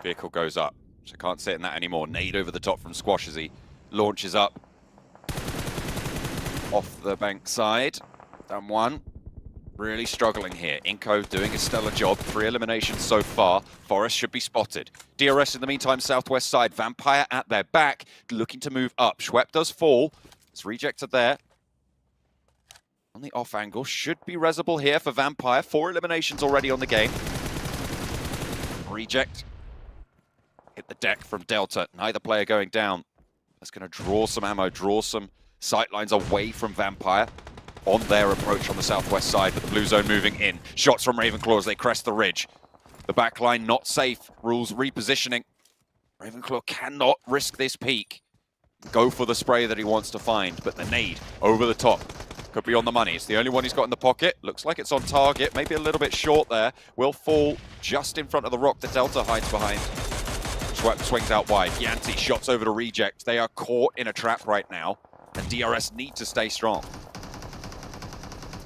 Vehicle goes up, so can't sit in that anymore. Nade over the top from Squash as he launches up. Off the bank side. Done 1. Really struggling here. Inco doing a stellar job. 3 eliminations so far. Forest should be spotted. DRS in the meantime, southwest side. Vampire at their back, looking to move up. Schwepp does fall. It's rejected there. On the off angle, should be resable here for Vampire. 4 eliminations already on the game. Reject. Hit the deck from Delta. Neither player going down. That's going to draw some ammo, draw some sightlines away from Vampire on their approach on the southwest side, but the blue zone moving in. Shots from Ravenclaw as they crest the ridge. The backline not safe. Rules repositioning. Ravenclaw cannot risk this peak. Go for the spray that he wants to find, but the nade over the top could be on the money. It's the only one he's got in the pocket. Looks like it's on target, maybe a little bit short there. Will fall just in front of the rock that Delta hides behind. Schwepp swings out wide. Yanti shots over to reject. They are caught in a trap right now, and DRS need to stay strong.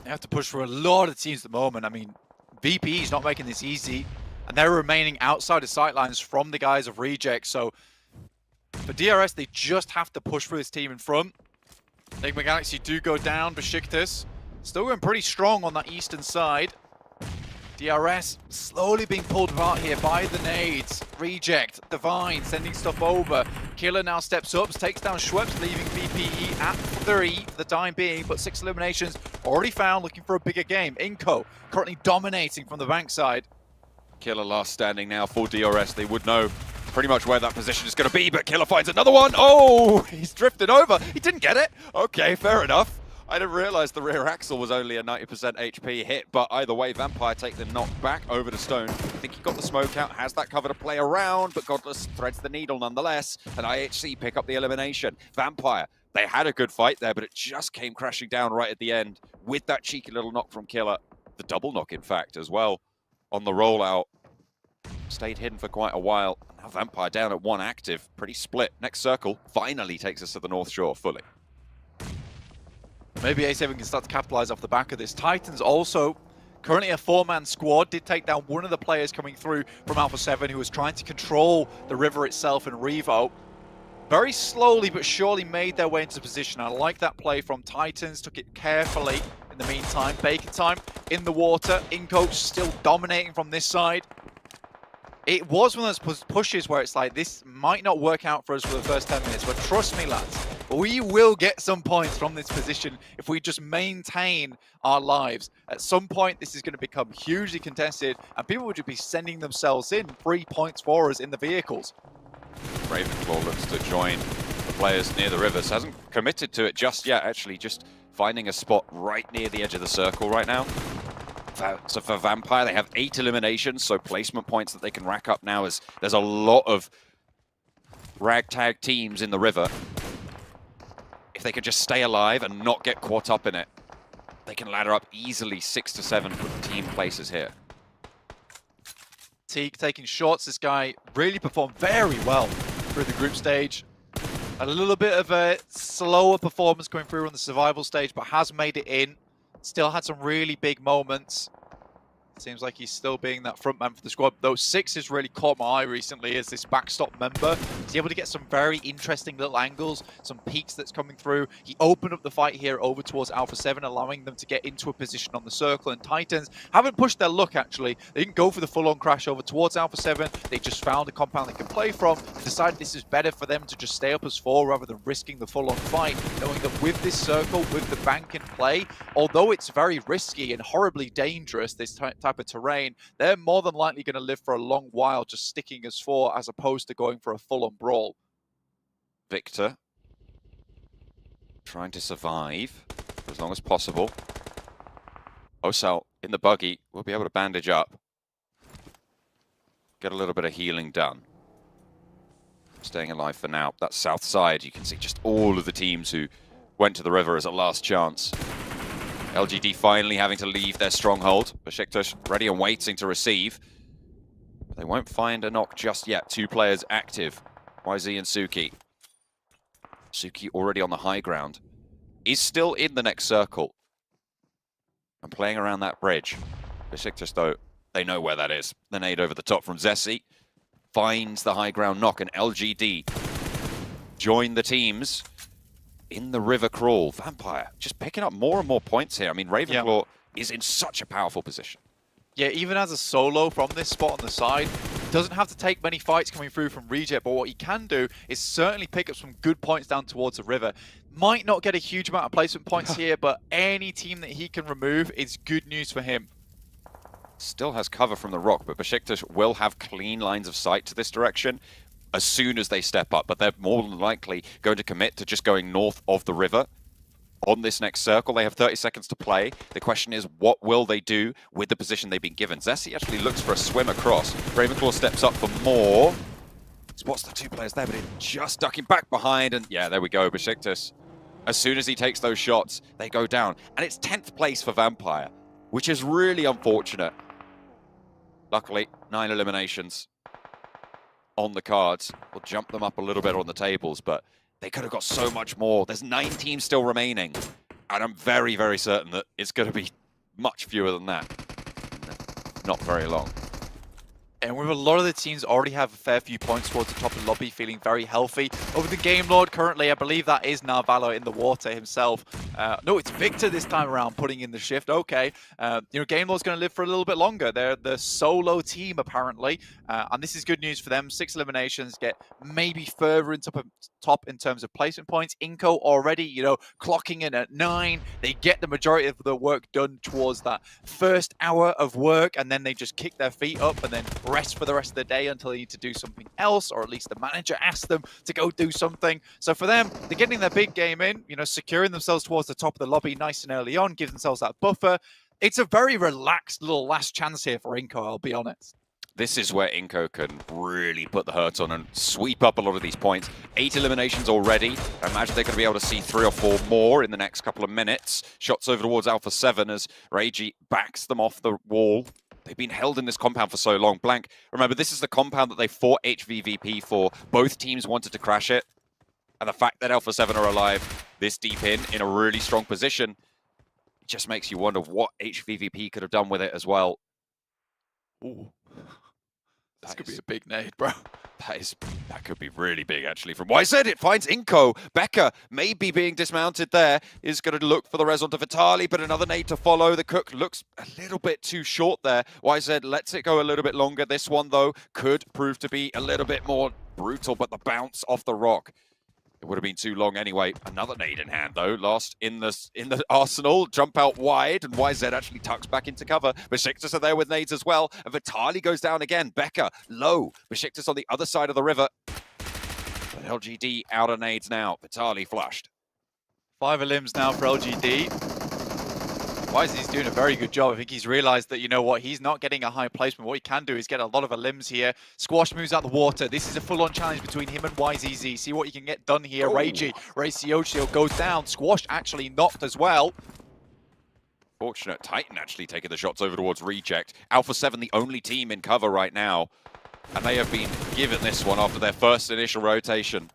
They have to push for a lot of teams at the moment. I mean, VPE is not making this easy, and they're remaining outside of sightlines from the guys of reject. So for DRS, they just have to push for this team in front. Enigma Galaxy do go down. Besiktas still going pretty strong on that eastern side. DRS slowly being pulled apart here by the nades. Reject, Divine sending stuff over. Killer now steps up, takes down Schweppes, leaving VPE at 3 for the time being, but 6 eliminations already found, looking for a bigger game. Inco currently dominating from the bankside. Killer last standing now for DRS. They would know pretty much where that position is going to be, but Killer finds another one. Oh, he's drifted over. He didn't get it. Okay, fair enough. I didn't realize the rear axle was only a 90% HP hit, but either way, Vampire take the knock back over to Stone. I think he got the smoke out, has that cover to play around, but Godless threads the needle nonetheless, and IHC pick up the elimination. Vampire, they had a good fight there, but it just came crashing down right at the end with that cheeky little knock from Killer. The double knock, in fact, as well, on the rollout. Stayed hidden for quite a while. Now Vampire down at 1 active, pretty split. Next circle finally takes us to the North Shore fully. Maybe A7 can start to capitalize off the back of this. Titans also currently a 4-man squad. Did take down one of the players coming through from Alpha 7 who was trying to control the river itself in Revo. Very slowly but surely made their way into position. I like that play from Titans. Took it carefully in the meantime. Bacon time in the water. Inco still dominating from this side. It was one of those pushes where it's like, this might not work out for us for the first 10 minutes, but trust me, lads, we will get some points from this position if we just maintain our lives. At some point, this is going to become hugely contested, and people would just be sending themselves in 3 points for us in the vehicles. Ravenclaw looks to join the players near the rivers. Hasn't committed to it just yet, actually, just finding a spot right near the edge of the circle right now. So for Vampire, they have 8 eliminations, so placement points that they can rack up now as there's a lot of ragtag teams in the river. If they can just stay alive and not get caught up in it, they can ladder up easily 6 to 7 team places here. Teague taking shots. This guy really performed very well through the group stage. A little bit of a slower performance going through on the survival stage, but has made it in. Still had some really big moments. Seems like he's still being that front man for the squad. Though 6 has really caught my eye recently as this backstop member. He's able to get some very interesting little angles, some peaks that's coming through. He opened up the fight here over towards Alpha 7, allowing them to get into a position on the circle. And Titans haven't pushed their luck, actually. They didn't go for the full-on crash over towards Alpha 7. They just found a compound they can play from and decided this is better for them to just stay up as 4 rather than risking the full-on fight, knowing that with this circle, with the bank in play, although it's very risky and horribly dangerous, this type of terrain, they're more than likely going to live for a long while just sticking as 4 as opposed to going for a full-on brawl. Victor trying to survive for as long as possible. Osal in the buggy will be able to bandage up, get a little bit of healing done. Staying alive for now. That south side, you can see just all of the teams who went to the river as a last chance. LGD finally having to leave their stronghold. Besiktas ready and waiting to receive. They won't find a knock just yet. 2 players active, YZ and Suki. Suki already on the high ground. Is still in the next circle and playing around that bridge. Besiktas, though, they know where that is. The nade over the top from Zessi finds the high ground knock, and LGD join the teams in the river crawl. Vampire just picking up more and more points here. I mean, Ravenclaw is in such a powerful position. Yeah, even as a solo from this spot on the side, doesn't have to take many fights coming through from Reject, but what he can do is certainly pick up some good points down towards the river. Might not get a huge amount of placement points here, but any team that he can remove is good news for him. Still has cover from the rock, but Besiktas will have clean lines of sight to this direction as soon as they step up, but they're more than likely going to commit to just going north of the river. On this next circle, they have 30 seconds to play. The question is, what will they do with the position they've been given? Zessi actually looks for a swim across. Ravenclaw steps up for more. Spots the 2 players there, but it's just ducking back behind, and yeah, there we go, Besiktas. As soon as he takes those shots, they go down. And it's 10th place for Vampire, which is really unfortunate. Luckily, 9 eliminations on the cards. We'll jump them up a little bit on the tables, but they could have got so much more. There's 9 teams still remaining, and I'm very, very certain that it's going to be much fewer than that. Not very long. And with a lot of the teams already have a fair few points towards the top of the lobby, feeling very healthy. Over the Game Lord currently, I believe that is Narvalo in the water himself. No, it's Victor this time around putting in the shift. Okay, Game Lord's going to live for a little bit longer. They're the solo team apparently, and this is good news for them. 6 eliminations, get maybe further into top in terms of placement points. Inco already, clocking in at 9. They get the majority of the work done towards that first hour of work, and then they just kick their feet up and then rest for the rest of the day until they need to do something else, or at least the manager asks them to go do something. So for them, they're getting their big game in, securing themselves towards the top of the lobby nice and early on, give themselves that buffer. It's a very relaxed little last chance here for Inco, I'll be honest. This is where Inco can really put the hurt on and sweep up a lot of these points. 8 eliminations already. I imagine they're going to be able to see 3 or 4 more in the next couple of minutes. Shots over towards Alpha 7 as Reiji backs them off the wall. They've been held in this compound for so long. Blank, remember, this is the compound that they fought HVVP for. Both teams wanted to crash it. And the fact that Alpha 7 are alive this deep in a really strong position, it just makes you wonder what HVVP could have done with it as well. Ooh. This could be a big nade, bro. That could be really big, actually. From YZ, it finds Inco. Becca, maybe being dismounted there, is going to look for the res onto Vitali, but another nade to follow. The Cook looks a little bit too short there. YZ lets it go a little bit longer. This one, though, could prove to be a little bit more brutal, but the bounce off the rock, it would have been too long anyway. Another nade in hand, though. Lost in the arsenal. Jump out wide, and YZ actually tucks back into cover. Besiktas are there with nades as well. And Vitali goes down again. Becca, low. Besiktas on the other side of the river. But LGD out of nades now. Vitali flushed. 5 elims now for LGD. Wisely's doing a very good job. I think he's realized that, he's not getting a high placement. What he can do is get a lot of elims here. Squash moves out the water. This is a full-on challenge between him and YZZ. See what you can get done here. Reiji, Raciocio goes down. Squash actually knocked as well. Fortunate. Titan actually taking the shots over towards Reject. Alpha 7 the only team in cover right now. And they have been given this one after their first initial rotation.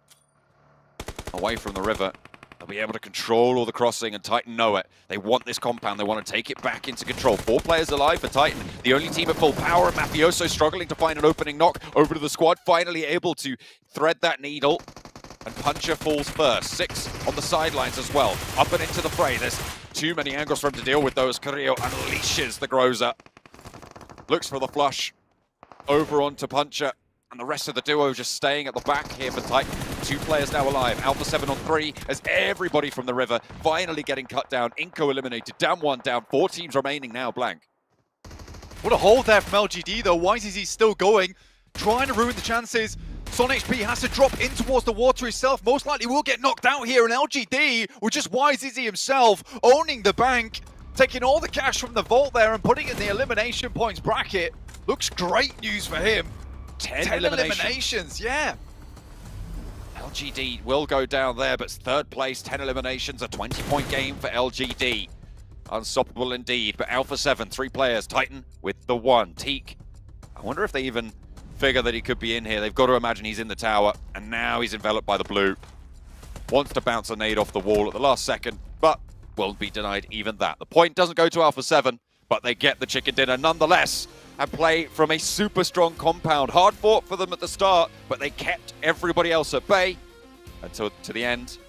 Away from the river. They'll be able to control all the crossing, and Titan know it. They want this compound. They want to take it back into control. 4 players alive for Titan. The only team at full power. Mafioso struggling to find an opening knock over to the squad. Finally able to thread that needle. And Puncher falls first. 6 on the sidelines as well. Up and into the fray. There's too many angles for him to deal with those. Carrillo unleashes the Groza. Looks for the flush. Over onto Puncher. And the rest of the duo just staying at the back here for Titan. 2 players now alive. Alpha 7 on 3 as everybody from the river finally getting cut down. Inco eliminated. Down 1 down. 4 teams remaining now blank. What a hold there from LGD though. YZZ still going, trying to ruin the chances. Son HP has to drop in towards the water himself. Most likely will get knocked out here, and LGD, with just YZZ himself, owning the bank, taking all the cash from the vault there and putting it in the elimination points bracket. Looks great news for him. 10 eliminations, yeah. LGD will go down there, but 3rd place, 10 eliminations, a 20-point game for LGD. Unstoppable indeed, but Alpha 7, 3 players, Titan with the 1. Teak, I wonder if they even figure that he could be in here. They've got to imagine he's in the tower, and now he's enveloped by the blue. Wants to bounce a nade off the wall at the last second, but will be denied even that. The point doesn't go to Alpha 7, but they get the chicken dinner nonetheless, and play from a super strong compound. Hard fought for them at the start, but they kept everybody else at bay until to the end.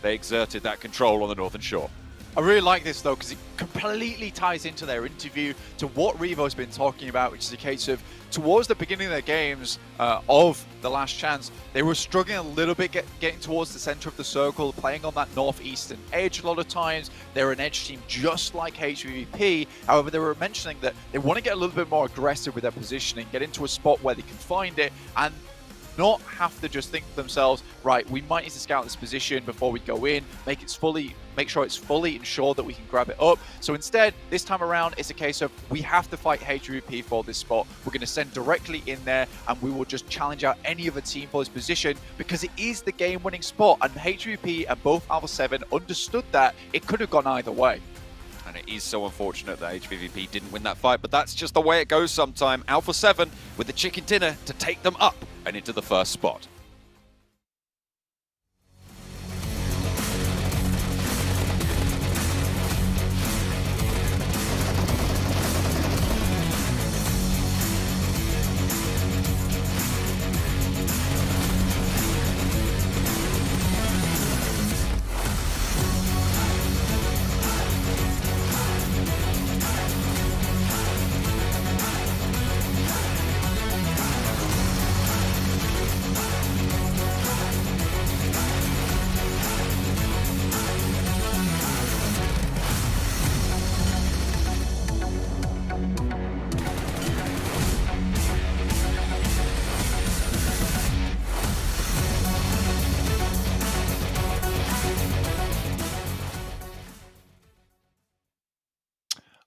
They exerted that control on the northern shore. I really like this though, because it completely ties into their interview to what Revo's been talking about, which is a case of towards the beginning of their games of the last chance, they were struggling a little bit getting towards the center of the circle, playing on that northeastern edge a lot of times. They're an edge team just like HVVP. However, they were mentioning that they want to get a little bit more aggressive with their positioning, get into a spot where they can find it, and not have to just think to themselves, right, we might need to scout this position before we go in, make sure it's fully ensured that we can grab it up. So instead, this time around, it's a case of we have to fight HVP for this spot. We're going to send directly in there, and we will just challenge out any other team for this position, because it is the game-winning spot, and HVP and both Alpha 7 understood that it could have gone either way. And it is so unfortunate that HVVP didn't win that fight, but that's just the way it goes sometime. Alpha 7 with the chicken dinner to take them up and into the first spot.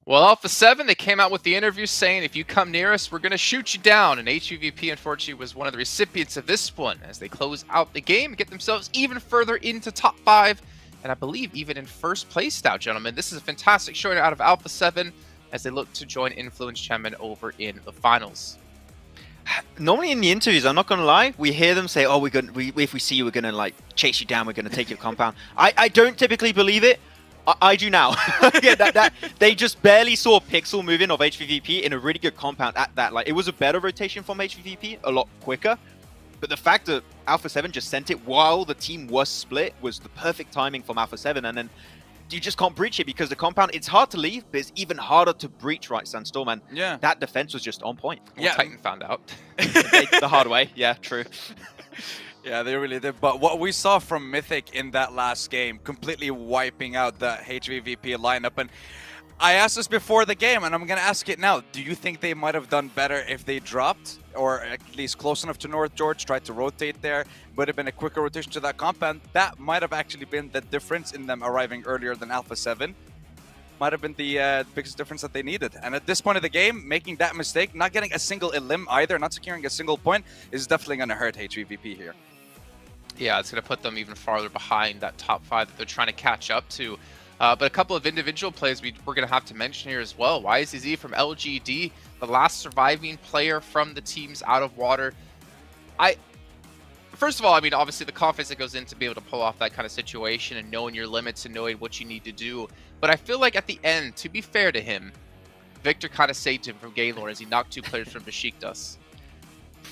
Well, Alpha 7, they came out with the interview saying, if you come near us, we're going to shoot you down. And HVVP, unfortunately, was one of the recipients of this one as they close out the game and get themselves even further into top 5. And I believe even in first place now, gentlemen. This is a fantastic showing out of Alpha 7 as they look to join Influence Champion over in the finals. Normally in the interviews, I'm not going to lie, we hear them say, oh, if we see you, we're going to like chase you down, we're going to take your compound. I don't typically believe it. I do now. Yeah, they just barely saw a pixel moving of HVVP in a really good compound at that. Like, it was a better rotation from HVVP, a lot quicker. But the fact that Alpha 7 just sent it while the team was split was the perfect timing from Alpha 7. And then you just can't breach it because the compound, it's hard to leave, but it's even harder to breach, right, Sandstorm? And yeah, that defense was just on point. Well, yeah, Titan found out. The hard way. Yeah, true. Yeah, they really did. But what we saw from Mythic in that last game, completely wiping out the HVVP lineup. And I asked this before the game, and I'm going to ask it now. Do you think they might have done better if they dropped, or at least close enough to North George, tried to rotate there? Would have been a quicker rotation to that compound. That might have actually been the difference in them arriving earlier than Alpha 7. Might have been the biggest difference that they needed. And at this point of the game, making that mistake, not getting a single elim either, not securing a single point, is definitely going to hurt HVVP here. Yeah, it's going to put them even farther behind that top 5 that they're trying to catch up to. But a couple of individual plays we're going to have to mention here as well. YZZ from LGD, the last surviving player from the teams out of water. First of all, I mean, obviously the confidence that goes in to be able to pull off that kind of situation and knowing your limits and knowing what you need to do. But I feel like at the end, to be fair to him, Victor kind of saved him from Gaylord as he knocked 2 players from Besiktas.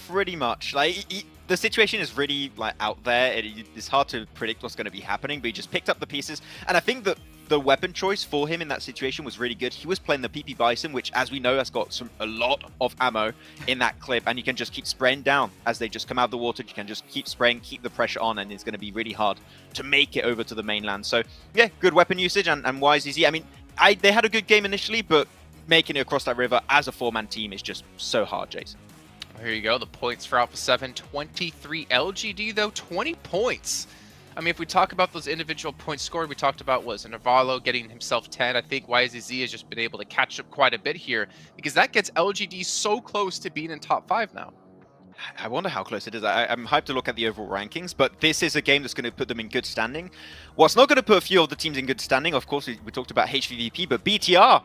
Pretty much. Like, the situation is really like out there. It's hard to predict what's going to be happening, but he just picked up the pieces. And I think that the weapon choice for him in that situation was really good. He was playing the PP Bison, which, as we know, has got a lot of ammo in that clip, and you can just keep spraying down as they just come out of the water. You can just keep spraying, keep the pressure on, and it's going to be really hard to make it over to the mainland. So, yeah, good weapon usage, and YZZ. I mean, they had a good game initially, but making it across that river as a 4-man team is just so hard, Jason. Here you go, the points for Alpha 7, 23. LGD, though, 20 points. I mean, if we talk about those individual points scored, we talked about Navarro getting himself 10. I think YZZ has just been able to catch up quite a bit here because that gets LGD so close to being in top 5 now. I wonder how close it is. I'm hyped to look at the overall rankings, but this is a game that's going to put them in good standing. What's not going to put a few of the teams in good standing, of course, we talked about HVVP, but BTR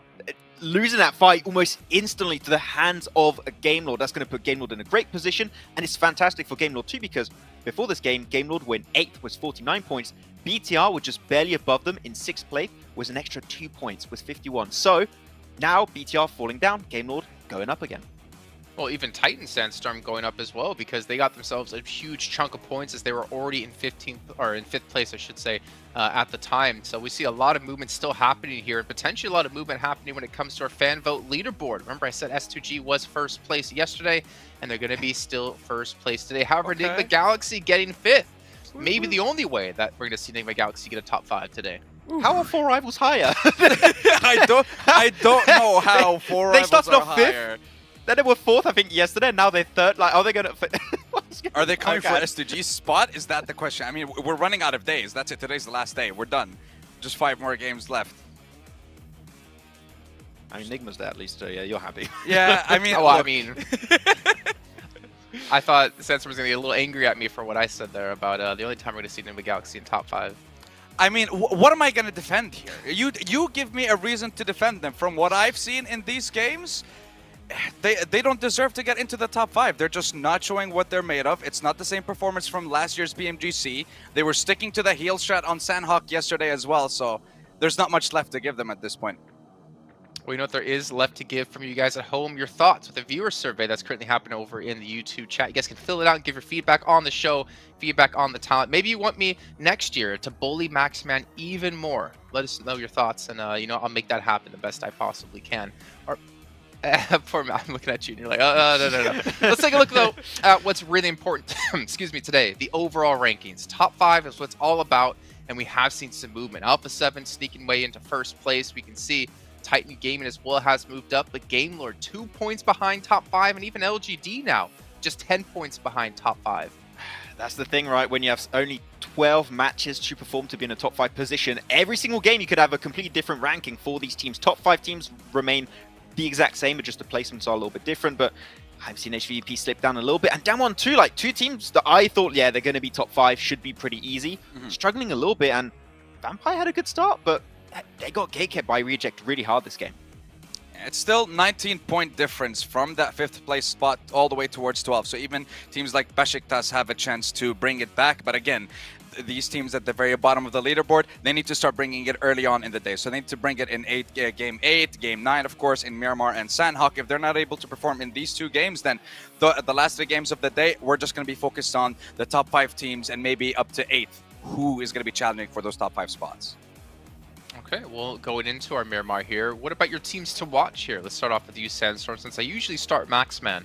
losing that fight almost instantly to the hands of a Gamelord. That's going to put Gamelord in a great position, and it's fantastic for Gamelord too, because before this game, Gamelord were in 8th with 49 points. BTR were just barely above them in 6th place, was an extra 2 points with 51. So now BTR falling down, Gamelord going up again. Well, even Titan Sandstorm going up as well because they got themselves a huge chunk of points as they were already in 15th or in 5th place, I should say, at the time. So we see a lot of movement still happening here, and potentially a lot of movement happening when it comes to our fan vote leaderboard. Remember, I said S2G was 1st place yesterday, and they're going to be still 1st place today. However, Okay. Enigma Galaxy getting 5th. Maybe the only way that we're going to see Enigma Galaxy get a top 5 today. How are 4 rivals higher? I don't know how 4 They rivals started are off 5th. higher. Then they were 4th, I think, yesterday, and now they're 3rd. Like, are they going to... Are they coming for Okay. S2G's spot? Is that the question? I mean, we're running out of days. That's it. Today's the last day. We're done. Just 5 more games left. I mean, Enigma's there at least, so yeah, you're happy. Yeah, I mean, Oh, I look, mean, I thought Sensor was going to get a little angry at me for what I said there about the only time we're going to see Enigma Galaxy in top 5. I mean, what am I going to defend here? You give me a reason to defend them. From what I've seen in these games, they don't deserve to get into the top 5. They're just not showing what they're made of. It's not the same performance from last year's BMGC. They were sticking to the heel strat on Sandhawk yesterday as well, so there's not much left to give them at this point. Well, you know what there is left to give from you guys at home? Your thoughts with the viewer survey that's currently happening over in the YouTube chat. You guys can fill it out and give your feedback on the show, feedback on the talent. Maybe you want me next year to bully Maxman even more. Let us know your thoughts, and I'll make that happen the best I possibly can. Or poor Matt, I'm looking at you, and you're like, no. Let's take a look, though, at what's really important, excuse me, today. The overall rankings. Top 5 is what it's all about, and we have seen some movement. Alpha 7 sneaking way into 1st place. We can see Titan Gaming as well has moved up, but Gamelord 2 points behind top 5, and even LGD now just 10 points behind top 5. That's the thing, right? When you have only 12 matches to perform to be in a top 5 position, every single game you could have a completely different ranking for these teams. Top 5 teams remain the exact same, but just the placements are a little bit different. But I've seen HVP slip down a little bit, and down 1-2, like 2 teams that I thought, yeah, they're going to be top 5, should be pretty easy. Struggling a little bit, and Vampire had a good start, but they got gatekept by Reject really hard this game. It's still 19-point difference from that 5th place spot all the way towards 12. So even teams like Besiktas have a chance to bring it back. But again, these teams at the very bottom of the leaderboard, they need to start bringing it early on in the day. So they need to bring it in game 8, game 9, of course, in Miramar and Sandhawk. If they're not able to perform in these 2 games, then the last 3 games of the day, we're just going to be focused on the top 5 teams and maybe up to 8th, who is going to be challenging for those top 5 spots. Okay, well, going into our Miramar here, what about your teams to watch here? Let's start off with you, Sandstorm, since I usually start Maxman.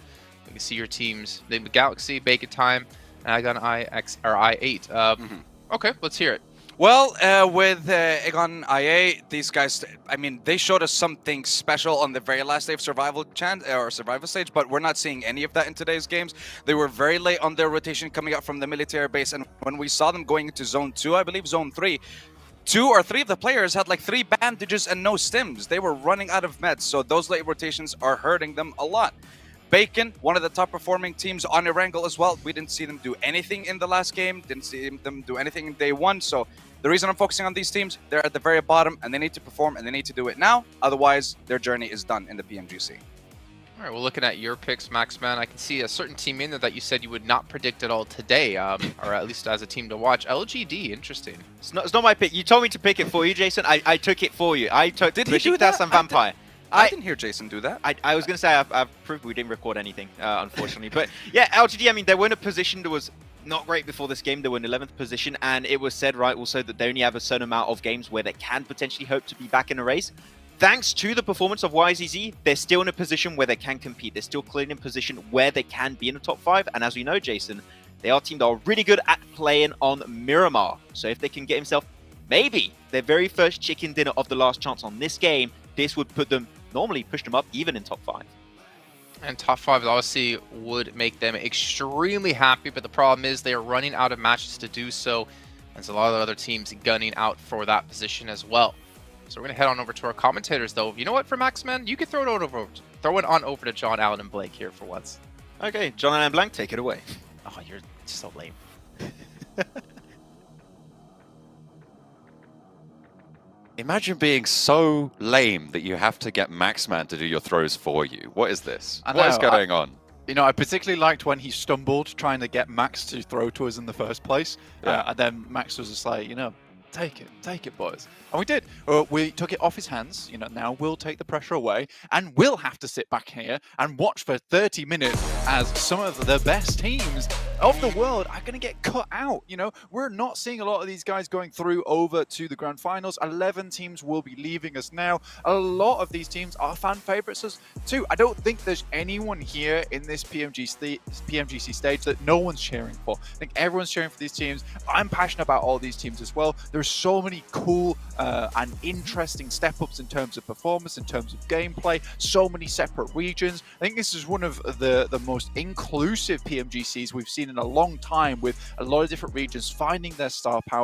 You can see your teams, the Galaxy, Bacon Time, Agon I8. Okay, let's hear it. Well, with Egon IA, these guys, I mean, they showed us something special on the very last day of survival stage, but we're not seeing any of that in today's games. They were very late on their rotation coming up from the military base, and when we saw them going into Zone 2, I believe Zone 3, 2 or 3 of the players had like 3 bandages and no stims. They were running out of meds, so those late rotations are hurting them a lot. Bacon, one of the top performing teams on Erangel as well. We didn't see them do anything in the last game, didn't see them do anything in day 1, so The reason I'm focusing on these teams, they're at the very bottom and they need to perform and they need to do it now. Otherwise, their journey is done in the PMGC. All right, well, looking at your picks, Maxman, I can see a certain team in there that you said you would not predict at all today, or at least as a team to watch. LGD, interesting. It's not my pick. You told me to pick it for you, Jason. I took it for you. I took Did he do that? and Vampire. I didn't hear Jason do that. I was going to say I've proved we didn't record anything, unfortunately. But yeah, LGD, I mean, they were in a position that was not great before this game. They were in 11th position, and it was said, right, also that they only have a certain amount of games where they can potentially hope to be back in a race. Thanks to the performance of YZZ, they're still in a position where they can compete. They're still clearly in a position where they can be in the top 5. And as we know, Jason, they are a team that are really good at playing on Miramar. So if they can get himself maybe their very first chicken dinner of the last chance on this game, this would put them, normally push them up even in top 5. And top 5 obviously would make them extremely happy, but the problem is they are running out of matches to do so. There's a lot of other teams gunning out for that position as well. So we're going to head on over to our commentators, though. You know what, for Maxman? You can throw it on over to John, Allen, and Blake here for once. Okay, John and Blank, take it away. Oh, you're so lame. Imagine being so lame that you have to get Maxman to do your throws for you. What is this? What is going on? You know, I particularly liked when he stumbled trying to get Max to throw to us in the first place. Yeah. And then Max was just like, you know, take it, boys. And we did. We took it off his hands. You know, now we'll take the pressure away, and we'll have to sit back here and watch for 30 minutes as some of the best teams of the world are going to get cut out. You know, we're not seeing a lot of these guys going through over to the grand finals. 11 teams will be leaving us now. A lot of these teams are fan favorites too. I don't think there's anyone here in this PMGC stage that no one's cheering for. I think everyone's cheering for these teams. I'm passionate about all these teams as well. There's so many cool and interesting step-ups in terms of performance, in terms of gameplay, so many separate regions. I think this is one of the most inclusive PMGCs we've seen in a long time, with a lot of different regions finding their star power